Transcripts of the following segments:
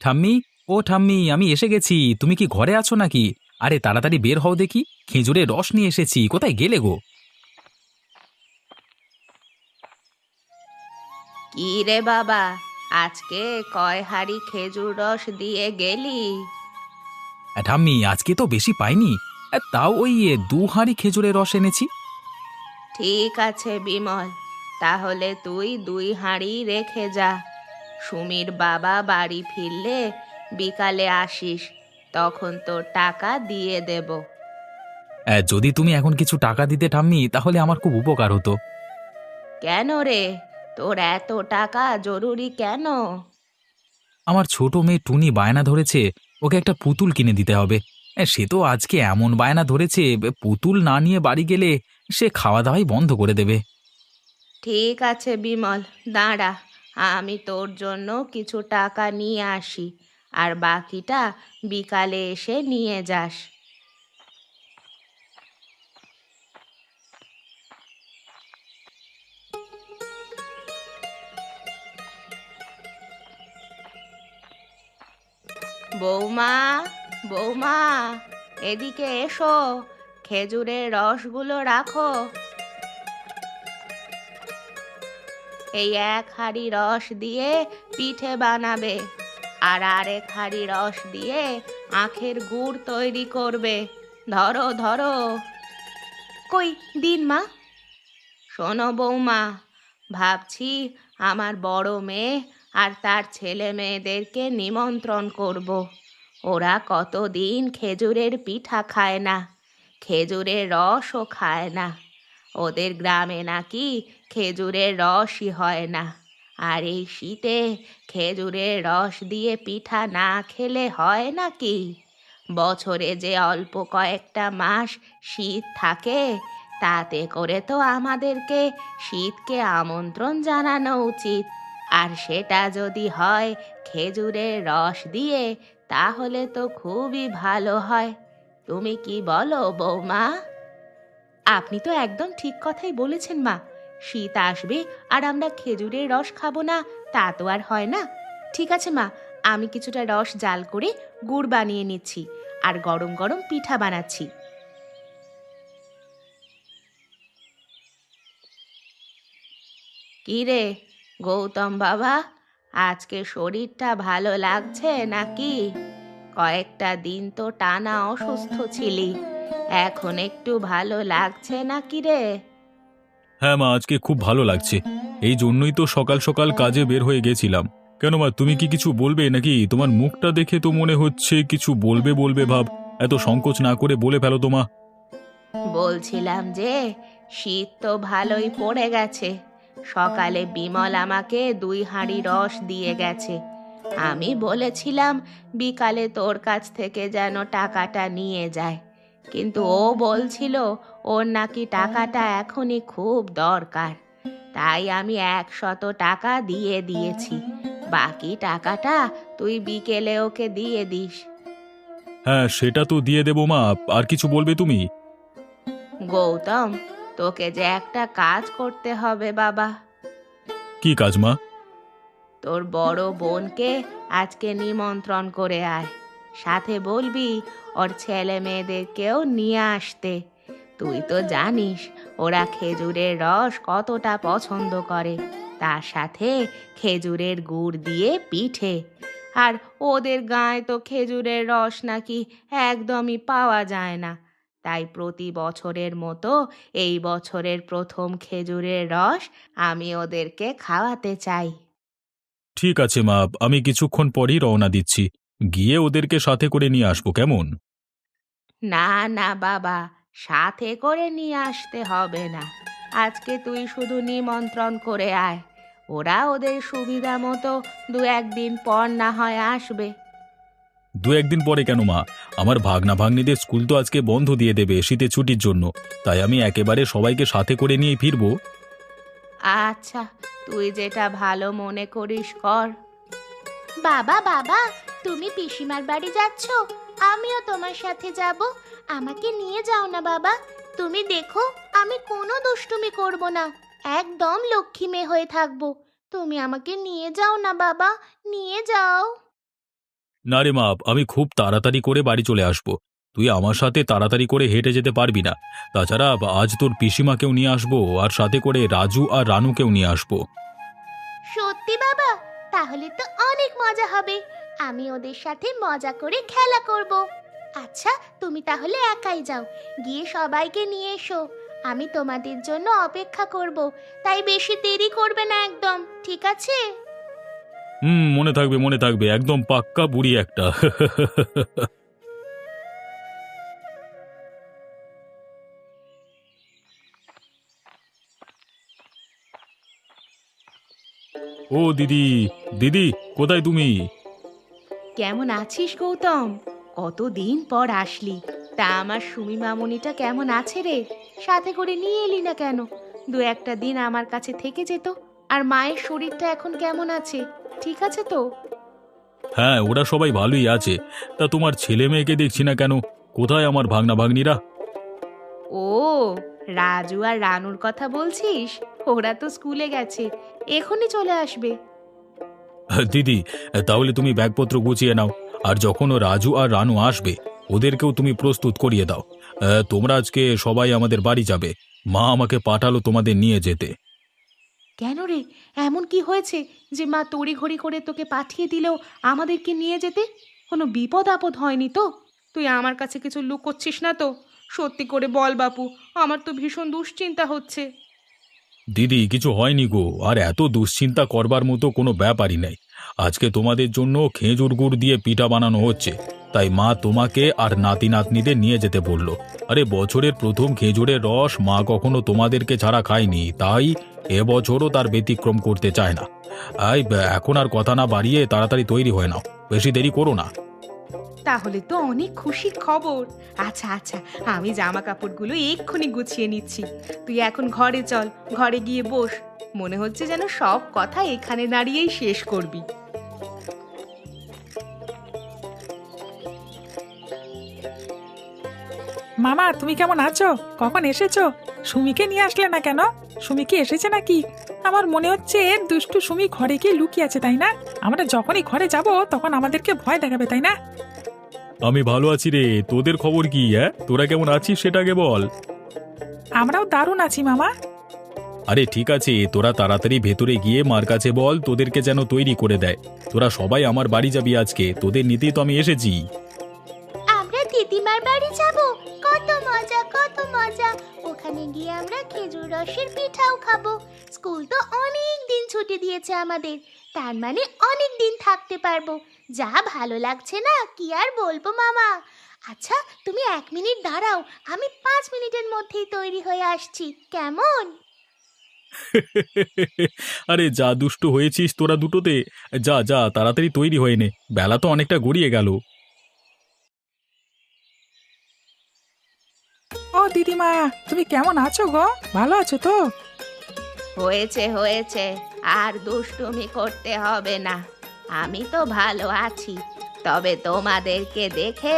ঠাম্মি, ও ঠাম্মি, আমি এসে গেছি। তুমি কি ঘরে আছো নাকি? আরে তাড়াতাড়ি বের হও দেখি। খেজুরের রস নিয়ে এসেছি। কোথায় গেলে গো? কি রে বাবা, আজকে কয় হাঁড়ি খেজুর রস দিয়ে গেলি? ঠাম্মি, আজকে তো বেশি পাইনি। তাও ওই 2 হাঁড়ি খেজুরের রস এনেছি। ঠিক আছে বিমল, তাহলে তুই 2 হাঁড়ি রেখে যা। সুমির বাবা বাড়ি ফিরলে বিকালে আসিস, তখন তোর টাকা দিয়ে দেব। যদি তুমি এখন কিছু টাকা দিতে ঠাম্মি, তাহলে আমার খুব উপকার হতো। কেন রে, তোর এত টাকা জরুরি কেন? আমার ছোট মেয়ে টুনি বায়না ধরেছে, ওকে একটা পুতুল কিনে দিতে হবে। সে তো আজকে এমন বায়না ধরেছে, পুতুল না নিয়ে বাড়ি গেলে সে খাওয়া দাওয়াই বন্ধ করে দেবে। ঠিক আছে বিমল, দাঁড়া, আমি তোর জন্য কিছু টাকা নিয়ে আসি, আর বাকিটা বিকালে এসে নিয়ে যাস। বৌমা, বৌমা, এদিকে এসো, খেজুরের রসগুলো রাখো। এই 1 হাঁড়ি রস দিয়ে পিঠে বানাবে, আর আরেক হাঁড়ি রস দিয়ে আখের গুড় তৈরি করবে। ধরো ধরো। কই, দিন মা। শোনো বৌমা, ভাবছি আমার বড় মেয়ে আর তার ছেলে মেয়েদেরকে নিমন্ত্রণ করব। ওরা কতদিন খেজুরের পিঠা খায় না, খেজুরের রসও খায় না। ওদের গ্রামে নাকি খেজুরের রসই হয় না। আর এই শীতে খেজুরের রস দিয়ে পিঠা না খেলে হয় নাকি? বছরে যে অল্প কয়েকটা মাস শীত থাকে, তাতে করে তো আমাদেরকে শীতকে আমন্ত্রণ জানানো উচিত। আর সেটা যদি হয় খেজুরের রস দিয়ে, তাহলে তো খুবই ভালো হয়। তুমি কি বলো বৌমা? আপনি তো একদম ঠিক কথাই বলেছেন মা। শীত আসবে আর আমরা খেজুরের রস খাবো না, তা তো আর হয় না। ঠিক আছে মা, আমি কিছুটা রস জাল করে গুড় বানিয়ে নিচ্ছি, আর গরম গরম পিঠা বানাচ্ছি। কি রে গৌতম বাবা, আজকে শরীরটা ভালো লাগছে নাকি? কয়েকটা দিন তো টানা অসুস্থ ছিলি, এখন একটু ভালো লাগছে নাকি রে? হ্যাঁ মা, আজকে খুব ভালো লাগছে। এই জন্যই তো সকাল সকাল কাজে বের হয়ে গেছিলাম। কেন মা, তুমি কি কিছু বলবে নাকি? তোমার মুখটা দেখে তো মনে হচ্ছে কিছু বলবে বলবে ভাব। এত সংকোচ না করে বলে ফেলো তো মা। বলছিলাম যে শীত তো ভালোই পড়ে গেছে। সকালে বিমল আমাকে 2 হাঁড়ি রস দিয়ে গেছে। আমি বলেছিলাম বিকালে তোর কাছ থেকে যেন টাকাটা নিয়ে যায়, কিন্তু ও বলছিল ওর নাকি টাকাটা এখনই খুব দরকার। তাই আমি 100 টাকা দিয়ে দিয়েছি। বাকি টাকাটা তুই বিকেলে ওকে দিয়ে দিস। হ্যাঁ, সেটা তো দিয়ে দেবো মা। আর কিছু বলবে তুমি? গৌতম, তোকে যে একটা কাজ করতে হবে বাবা। কি কাজ মা? তোর বড় বোনকে আজকে নিমন্ত্রণ করে আয়। সাথে বলবি ওর ছেলে মেয়েদেরকেও নিয়ে আসতে। তুই তো জানিস ওরা খেজুরের রস কতটা পছন্দ করে। তার সাথে খেজুরের গুড় দিয়ে পিঠে। আর ওদের গায়ে তো খেজুরের রস নাকি একদমই পাওয়া যায় না। তাই প্রতি বছরের মতো এই বছরের প্রথম খেজুরের রস আমি ওদেরকে খাওয়াতে চাই। ঠিক আছে মা, আমি কিছুক্ষণ পরই রওনা দিচ্ছি। গিয়ে ওদেরকে সাথে করে নিয়ে আসবো, কেমন? না না বাবা, সাথে করে নিয়ে আসতে হবে না। আজকে তুই শুধু নিমন্ত্রণ করে আয়। ওরা ওদের সুবিধা মতো 1-2 দিন পর না হয় আসবে। 1-2 দিন পরে কেন মা? আমার ভাগনা ভাগ্নিদের স্কুল তো আজকে বন্ধ দিয়ে দেবে শীতের ছুটির জন্য। তাই আমি একেবারে সবাইকে সাথে করে নিয়ে ফিরবো। আচ্ছা, তুই যেটা ভালো মনে করিস কর। বাবা বাবা, তুমি পিসিমার বাড়ি যাচ্ছ? আমিও তোমার সাথে যাব। আমাকে নিয়ে যাও না বাবা। তুমি দেখো, আমি কোনো দুষ্টুমি করব না, একদম লক্ষ্মী মেয়ে হয়ে থাকবো। তুমি আমাকে নিয়ে যাও না বাবা, নিয়ে যাও। না রে মা, আমি খুব তাড়াতাড়ি করে বাড়ি চলে আসবো। তুই আমার সাথে তাড়াতাড়ি করে হেঁটে যেতে পারবি না। তাছাড়া আজ তোর পিসিমাকেও নিয়ে আসবো, আর সাথে করে রাজু আর রানুকেও নিয়ে আসবো। সত্যি বাবা, তাহলে তো অনেক মজা হবে। আমি ওদের সাথে মজা করে খেলা করব। আচ্ছা, তুমি তাহলে একাই যাও, গিয়ে সবাইকে নিয়ে এসো। আমি তোমাদের জন্য অপেক্ষা করব, তাই বেশি দেরি করবে না একদম, ঠিক আছে? মনে থাকবে, মনে থাকবে, একদম পাক্কা বুড়ি একটা। ও দিদি, দিদি, কোথায় তুমি? কেমন আছিস গৌতম? কতদিন পর আসলি। তা আমার সুমি মামুনিটা কেমন আছে রে? সাথে করে নিয়ে এলি না কেন? দু একটা দিন আমার কাছে থেকে যেত। আর মায়ের শরীরটা এখন কেমন আছে? ঠিক আছে তো? হ্যাঁ, ওরা সবাই ভালোই আছে। তা তোমার ছেলে মেয়েকে দেখছি না কেন? কোথায় আমার ভাগ্না ভাগ্নিরা? ও, রাজু আর রানুর কথা বলছিস? ওরা তো স্কুলে গেছে, এখনই চলে আসবে। দিদি, তাহলে তুমি ব্যাগপত্র গুছিয়ে নাও। আর যখন ও রাজু আর রানু আসবে, ওদেরকেও তুমি প্রস্তুত করিয়ে দাও। তোমরা আজকে সবাই আমাদের বাড়ি যাবে। মা আমাকে পাঠালো তোমাদের নিয়ে যেতে। কেন রে, এমন কি হয়েছে যে মা তড়িঘড়ি করে তোকে পাঠিয়ে দিলেও আমাদেরকে নিয়ে যেতে? কোনো বিপদ আপদ হয়নি তো? তুই আমার কাছে কিছু লুকোচ্ছিস না তো? সত্যি করে বল বাপু, আমার তো ভীষণ দুশ্চিন্তা হচ্ছে। দিদি, কিছু হয়নি গো, আর এত দুশ্চিন্তা করবার মতো কোনো ব্যাপারই নেই। আজকে তোমাদের জন্য খেজুর গুড় দিয়ে পিঠা বানানো হচ্ছে, তাই মা তোমাকে আর নাতি নাতনিদের নিয়ে যেতে বলল। আরে, বছরের প্রথম খেজুরের রস মা কখনো তোমাদেরকে ছাড়া খায়নি, তাই এবছরও তার ব্যতিক্রম করতে চায় না। এখন আর কথা না বাড়িয়ে তাড়াতাড়ি তৈরি হয়ে নাও, বেশি দেরি করো না। তাহলে তো অনেক খুশির খবর। আচ্ছা আচ্ছা, আমি জামা কাপড়গুলো এক্ষুনি গুছিয়ে নিচ্ছি। তুই এখন ঘরে চল, ঘরে গিয়ে বস। মনে হচ্ছে যেন সব কথা এখানে দাঁড়িয়েই শেষ করবি। মামা, তুমি কেমন আছো? কখন এসেছো? সুমিকে নিয়ে আসলে না কেন? সুমি কি এসেছে নাকি? আমার মনে হচ্ছে দুষ্টু সুমি ঘরে গিয়ে লুকিয়ে আছে, তাই না? আমরা যখনই ঘরে যাব তখন আমাদেরকে ভয় দেখাবে, তাই না? আমি ভালো আছি রে, তোদের খবর কি? তোরা কেমন আছিস সেটা আগে বল। আমরাও দারুণ আছি মামা। আরে ঠিক আছে, তোরা তাড়াতাড়ি ভেতরে গিয়ে মার কাছে বল তোদেরকে যেন তৈরি করে দেয়। তোরা সবাই আমার বাড়ি যাবি আজকে, তোদের নিতেই তো আমি এসেছি। আমরা দিদিমার বাড়ি যাব? কত মজা, কত মজা! ওখানে গিয়ে আমরা খেজুর রসের পিঠাও খাবো। স্কুল তো অনেক দিন ছুটি দিয়েছে আমাদের, তার মানে অনেক দিন থাকতে পারবো। যা ভালো লাগছে না, কি আর বলবো মামা। আচ্ছা, তুমি 1 মিনিট দাঁড়াও, আমি 5 মিনিটের মধ্যেই তৈরি হয়ে আসছি, কেমন? আরে যা দুষ্ট হয়েছিস তোরা দুটোতে। যা যা, তাড়াতাড়ি তৈরি হয়ে নে, বেলা তো অনেকটা গড়িয়ে গেল। ও দিদিমা, তুমি কেমন আছো গো? ভালো আছো তো? হয়েছে হয়েছে, আর দুষ্টুমি করতে হবে না। আমি তো ভালো আছি, তবে তোমাদেরকে দেখে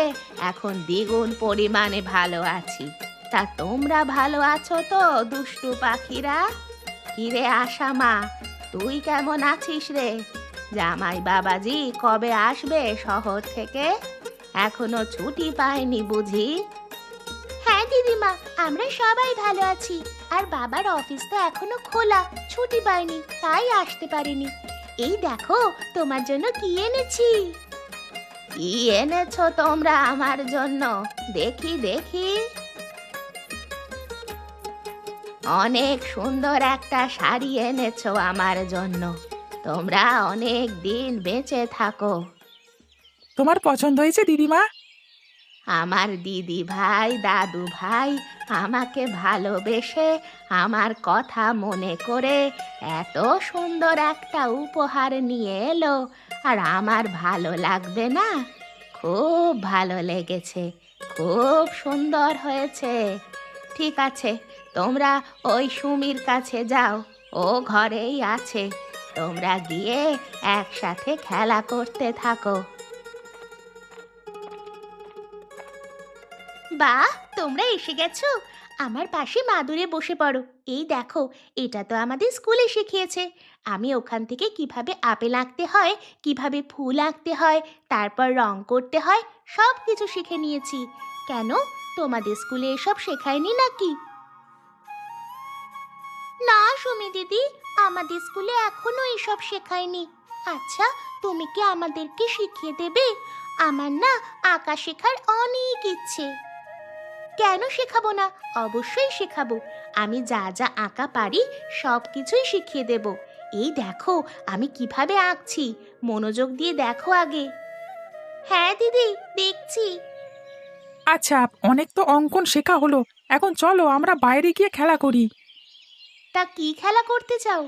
এখন দ্বিগুণ পরিমাণে ভালো আছি। তা তোমরা ভালো আছো তো দুষ্টু পাখিরা? কিরে আশা মা, তুই কেমন আছিস রে? জামাই বাবাজি কবে আসবে শহর থেকে? এখনো ছুটি পায়নি বুঝি? হ্যাঁ দিদিমা, আমরা সবাই ভালো আছি। আর বাবার অফিস তো এখনো খোলা, ছুটি পাইনি, তাই আসতে পারিনি। এই দেখো, তোমার জন্য কি এনেছি। কি এনেছো তোমরা আমার জন্য? দেখি দেখি। অনেক সুন্দর একটা শাড়ি এনেছো আমার জন্য। তোমরা অনেক দিন বেঁচে থাকো। তোমার পছন্দ হয়েছে দিদিমা? আমার দিদি ভাই দাদু ভাই আমাকে ভালোবেসে আমার কথা মনে করে এত সুন্দর একটা উপহার নিয়ে এলো, আর আমার ভালো লাগবে না? খুব ভালো লেগেছে, খুব সুন্দর হয়েছে। ঠিক আছে, তোমরা ওই সুমির কাছে যাও, ও ঘরেই আছে। তোমরা গিয়ে একসাথে খেলা করতে থাকো। বাহ, তোমরা এসে গেছো! আমার পাশে মাদুরে বসে পড়ো। এই দেখো, এটা তো আমাদের স্কুলে শিখিয়েছে। আমি ওখান থেকে কিভাবে আপেল আঁকতে হয়, কিভাবে ফুল আঁকতে হয়, তারপর রং করতে হয়, সব কিছু শিখে নিয়েছি। কেন, তোমাদের স্কুলে এসব শেখায়নি নাকি? না সুমি দিদি, আমাদের স্কুলে এখনো এসব শেখায়নি। আচ্ছা, তুমি কি আমাদেরকে শিখিয়ে দেবে? আমার না আঁকা শেখার অনেক ইচ্ছে। কেন শেখাবো না, অবশ্যই শেখাবো। আমি যা যা আঁকা পারি সব কিছুই শিখিয়ে দেব। এই দেখো আমি কিভাবে আঁকছি, মনোযোগ দিয়ে দেখো আগে। হ্যাঁ দিদি, দেখছি। আচ্ছা, অনেক তো অঙ্কন শেখা হলো, এখন চলো আমরা বাইরে গিয়ে খেলা করি। তা কি খেলা করতে চাও?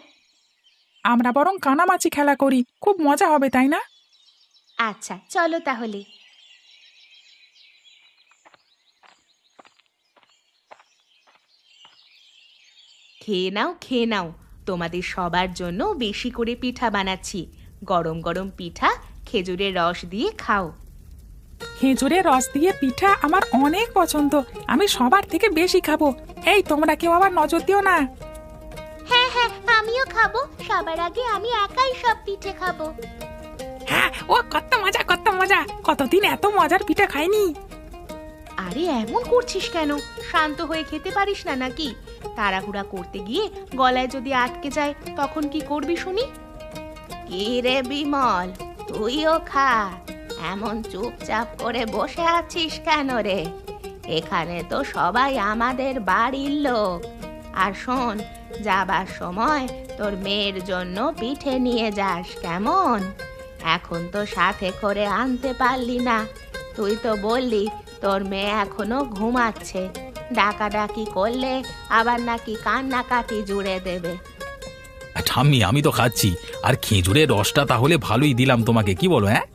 আমরা বরং কানামাছি খেলা করি, খুব মজা হবে তাই না? আচ্ছা চলো তাহলে। খেয়ে নাও খেয়ে নাও, তোমাদের সবার জন্য বেশি করে পিঠা বানাচ্ছি। গরম গরম পিঠা খেজুরের রস দিয়ে খাও। খেজুরের রস দিয়ে পিঠা আমার অনেক পছন্দ, আমি সবার থেকে বেশি খাবো। এই তোমরা কেউ আবার নজর দিও না। হ্যাঁ হ্যাঁ, আমিও খাবো। সবার আগে আমি একাই সব পিঠে খাবো। হ্যাঁ, ও কত মজা কত মজা, কতদিন এত মজার পিঠা খাইনি। আরে এমন করছিস কেন? শান্ত হয়ে খেতে পারিস না নাকি? তাড়াহুড়া করতে গিয়ে গলায় যদি আটকে যায় তখন কি করবি শুনি? কি রে বিমল, তুইও খা। এমন চুপচাপ করে বসে আছিস কেন রে? এখানে তো সবাই আমাদের বাড়ির লোক। আর শোন, যাবার সময় তোর মেয়ের জন্য পিঠে নিয়ে যাস কেমন? এখন তো সাথে করে আনতে পারলি না। তুই তো বললি তোর মেয়ে এখনো ঘুমাচ্ছে। ডাকাডাকি করলে আবার নাকি কান্নাকাটি জুড়ে দেবে। ঠাম্মি, আমি তো খাচ্ছি, আর খেজুরের রসটা তাহলে ভালোই দিলাম তোমাকে, কি বলো? হ্যাঁ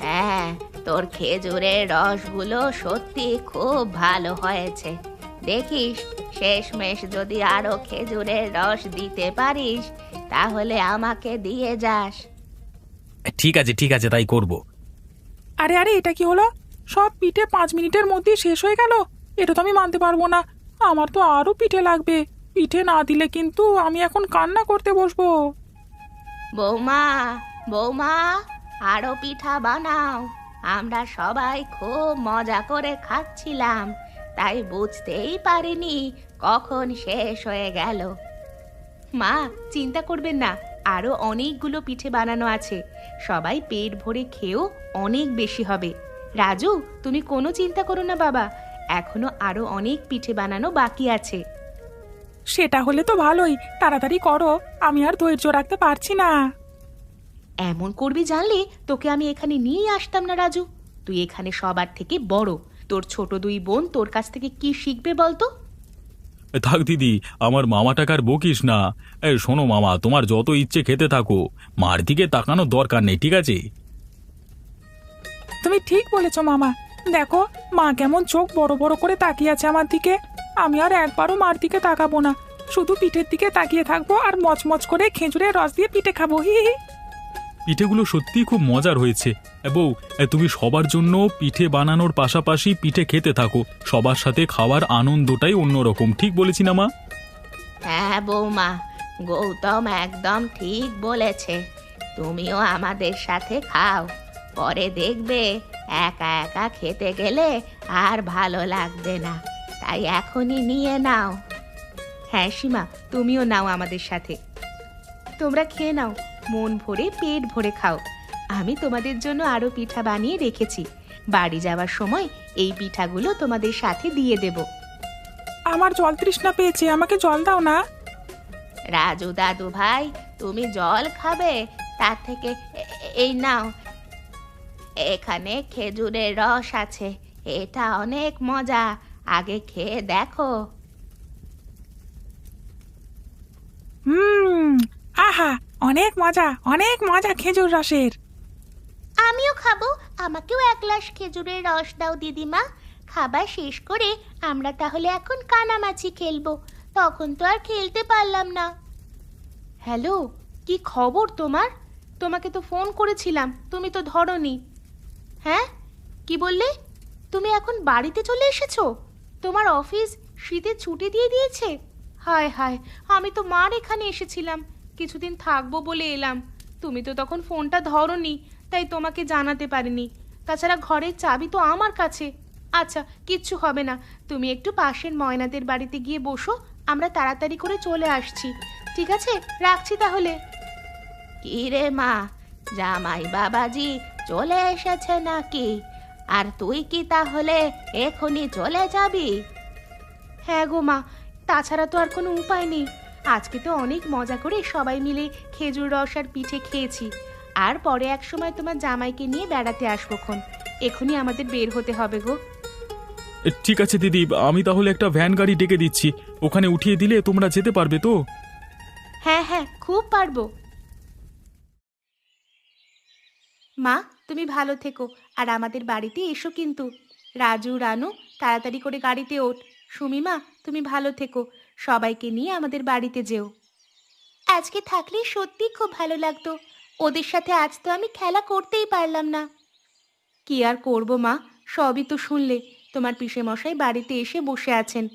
হ্যাঁ, তোর খেজুরের রসগুলো সত্যি খুব ভালো হয়েছে। দেখিস, শেষমেশ যদি আরো খেজুরের রস দিতে পারিস তাহলে আমাকে দিয়ে যাস। ঠিক আছে, তাই করব। আরে আরে, এটা কি হলো? সব পিঠে 5 মিনিটের মধ্যেই শেষ হয়ে গেল। এটা তো আমি মানতে পারবো না, আমার তো আরো পিঠে লাগবে। পিঠে না দিলে কিন্তু আমি এখন কান্না করতে বসবো। বৌমা, বৌমা, আরো পিঠা বানাও। আমরা সবাই খুব মজা করে খাচ্ছিলাম, তাই বুঝতেই পারিনি কখন শেষ হয়ে গেল। মা, চিন্তা করবেন না, আরো অনেকগুলো পিঠে বানানো আছে। সবাই পেট ভরে খেয়েও অনেক বেশি হবে। রাজু, তুমি কোনো চিন্তা করো না বাবা, এখনো আরো অনেক পিঠে বানানো বাকি আছে। সেটা হলে তো ভালোই, তাড়াতাড়ি করো, আমি আর ধৈর্য রাখতে পারছি না। এমন করবি জানলে তোকে আমি এখানে নিয়ে আসতাম না রাজু। তুই এখানে সবার থেকে বড়, তোর ছোট 2 বোন তোর কাছ থেকে কি শিখবে বলতো? থাক দিদি, আমার মামাটাকে আর বকিস না। শোনো মামা, তোমার যত ইচ্ছে খেতে থাকো, মার দিকে তাকানোর দরকার নেই, ঠিক আছে? তুমি ঠিক বলেছো মামা, দেখো মা কেমন চোখ বড় বড় করে তাকিয়ে আছে আমার দিকে। আমি আর একবারও মার দিকে তাকাবো না, শুধু পিঠের দিকে তাকিয়ে থাকবো আর মচমচ করে খেজুরের রস দিয়ে পিঠে খাবো। হি হি। পিঠেগুলো সত্যিই খুব মজার হয়েছে। বউ, তুমি সবার জন্য পিঠে বানানোর পাশাপাশি পিঠে খেতে থাকো, সবার সাথে খাওয়ার আনন্দটাই অন্যরকম, ঠিক বলেছি না মা? হ্যাঁ বৌমা, গৌতম একদম ঠিক বলেছে। তুমিও আমাদের সাথে খাও, পরে দেখবে একা একা খেতে গেলে আর ভালো লাগবে না। তাই এখনই নিয়ে নাও। হ্যাঁ সীমা, তুমিও নাও আমাদের সাথে। তোমরা খেয়ে নাও, মন ভরে পেট ভরে খাও। আমি তোমাদের জন্য আরো পিঠা বানিয়ে রেখেছি। বাড়ি যাওয়ার সময় এই পিঠাগুলো তোমাদের সাথে দিয়ে দেব। আমার জল তৃষ্ণা পেয়েছে, আমাকে জল দাও না। রাজু দাদু ভাই, তুমি জল খাবে? তার থেকে এই নাও, এখানে খেজুরের রস আছে, এটা অনেক মজা, আগে খেয়ে দেখো। আহা, অনেক মজা খেজুর রসের। আমিও খাবো, আমাকেও 1 গ্লাস খেজুরের রস দাও দিদিমা। খাবার শেষ করে আমরা তাহলে এখন কানামাছি খেলবো। তখন তো আর খেলতে পারলাম না। হ্যালো, কি খবর তোমার? তোমাকে তো ফোন করেছিলাম, তুমি তো ধরোনি। হ্যাঁ, কি বললে? তুমি এখন বাড়িতে চলে এসেছো? তোমার অফিস শীতের ছুটি দিয়ে দিয়েছে? হায় হায়, আমি তো মার এখানে এসেছিলাম, কিছুদিন থাকবো বলে এলাম। তুমি তো তখন ফোনটা ধরোনি, তাই তোমাকে জানাতে পারিনি। তাছাড়া ঘরের চাবি তো আমার কাছে। আচ্ছা, কিচ্ছু হবে না, তুমি একটু পাশের ময়নাদের বাড়িতে গিয়ে বসো, আমরা তাড়াতাড়ি করে চলে আসছি। ঠিক আছে, রাখছি তাহলে। কি রে মা, জামাই বাবাজি চলে এসেছে নাকি? আর তুই কি তাহলে এখনই চলে যাবি? হ্যাঁ গো মা, তাছাড়া তো আর কোনো উপায় নেই। আজকে তো অনেক মজা করে সবাই মিলে খেজুর রস আর পিঠে খেয়েছি। আর পরে এক সময় তোমার জামাইকে নিয়ে বেড়াতে আসবো খন। এখনই আমাদের বের হতে হবে গো। ঠিক আছে দিদি, আমি তাহলে একটা ভ্যান গাড়ি ডেকে দিচ্ছি, ওখানে উঠিয়ে দিলে তোমরা যেতে পারবে তো? হ্যাঁ হ্যাঁ, খুব পারবো। মা, তুমি ভালো থেকো, আর আমাদের বাড়িতে এসো কিন্তু। রাজু, রানু, তাড়াতাড়ি করে গাড়িতে ওঠ। সুমিমা, তুমি ভালো থেকো, সবাইকে নিয়ে আমাদের বাড়িতে যেও। আজকে থাকলে সত্যি খুব ভালো লাগতো। ওদের সাথে আজ তো আমি খেলা করতেই পারলাম না। কি আর করব মা, সবই তো শুনলে। তোমার পিসেমশাই বাড়িতে এসে বসে আছেন।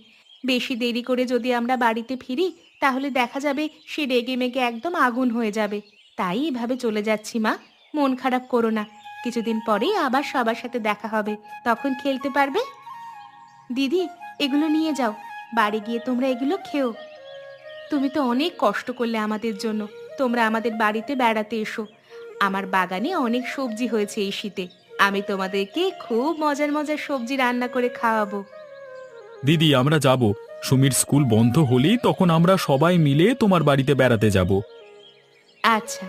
বেশি দেরি করে যদি আমরা বাড়িতে ফিরি, তাহলে দেখা যাবে সে রেগে মেগে একদম আগুন হয়ে যাবে। তাই এভাবে চলে যাচ্ছি মা, মন খারাপ করো না। কিছুদিন পরেই আবার সবার সাথে দেখা হবে, তখন খেলতে পারবে। দিদি, এগুলো নিয়ে যাও, বাড়ি গিয়ে তোমরা এগুলো খেও। তুমি তো অনেক কষ্ট করলে আমাদের জন্য, তোমরা আমাদের বাড়িতে বেড়াতে এসো। আমার বাগানে অনেক সবজি হয়েছে এই শীতে, আমি তোমাদেরকে খুব মজার মজার সবজি রান্না করে খাওয়াবো। দিদি, আমরা যাব, সুমির স্কুল বন্ধ হলেই তখন আমরা সবাই মিলে তোমার বাড়িতে বেড়াতে যাব। আচ্ছা।